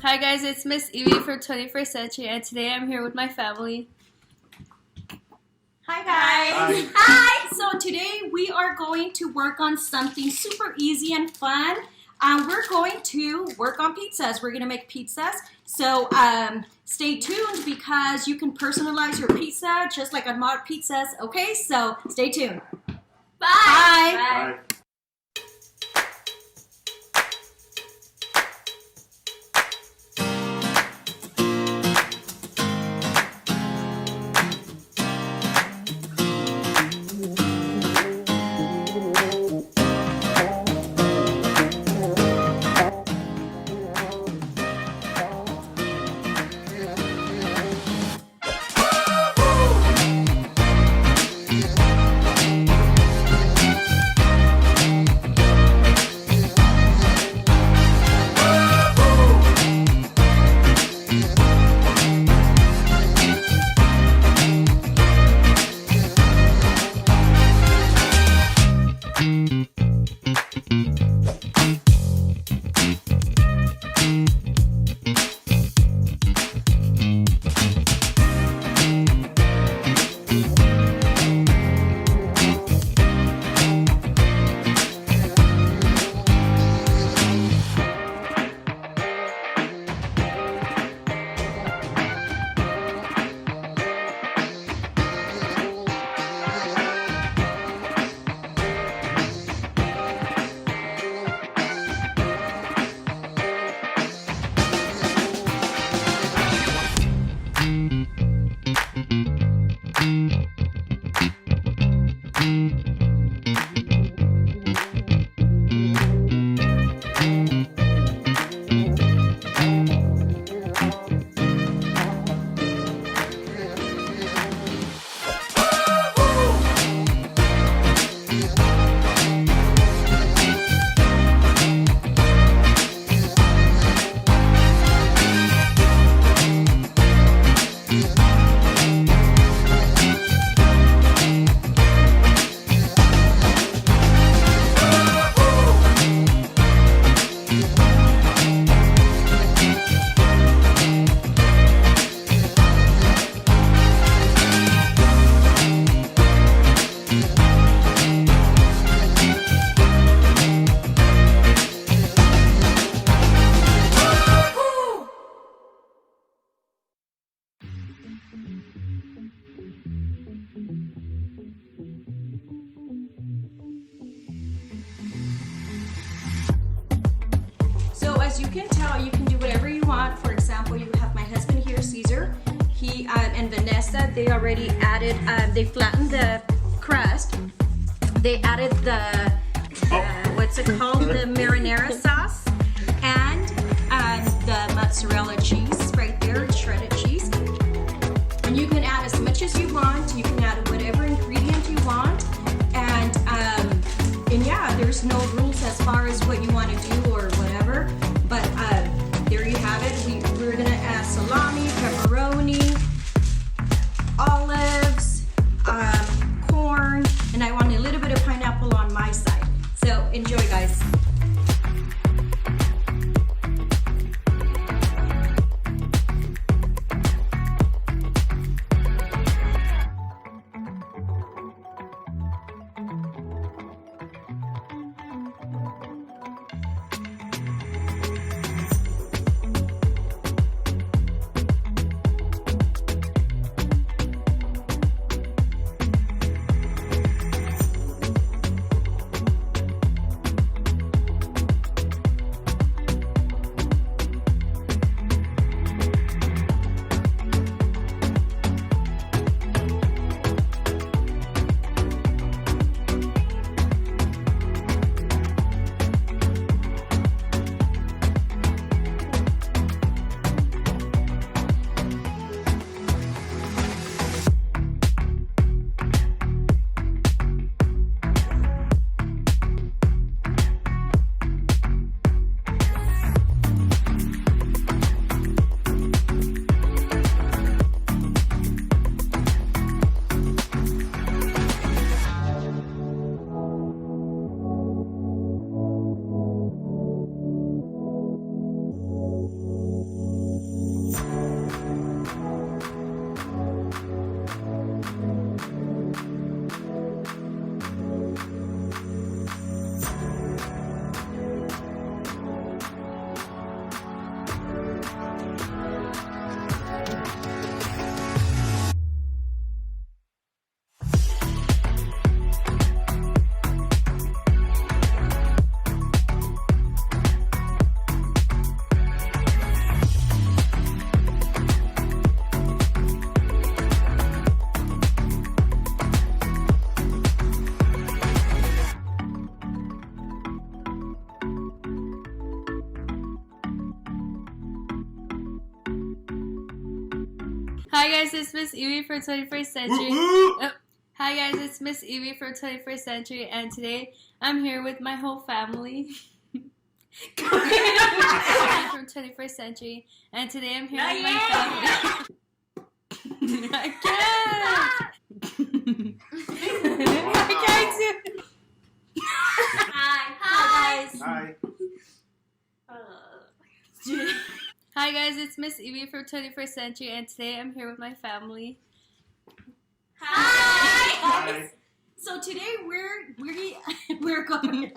Hi guys, it's Miss Evie for 21st Century, and today I'm here with my family. Hi guys! Hi! So today we are going to work on something super easy and fun. We're going to work on pizzas. We're going to make pizzas. So stay tuned because you can personalize your pizza just like on Mod Pizzas. Okay, so stay tuned. Bye! Bye. As you can tell, you can do whatever you want. For example, you have my husband here, Caesar. He and Vanessa, they already added, they flattened the crust. They added the, what's it called? The marinara sauce and the mozzarella cheese right there, shredded cheese. And you can add as much as you want. You can add whatever ingredient you want. And yeah, there's no rules as far as what you want to do or whatever. But there you have it. We're gonna add salami, pepperoni, olives, corn, and I want a little bit of pineapple on my side. So enjoy, guys. Hi guys, it's Miss Evie for 21st Century. Oh. Hi guys, it's Miss Evie for 21st Century, and today I'm here with my whole family. I'm from 21st Century, and today I'm here with my family. I can't. I can't do it. Hi guys. Hi. Hi guys, it's Miss Evie from 21st Century, and today I'm here with my family. Hi. Hi. So today we're going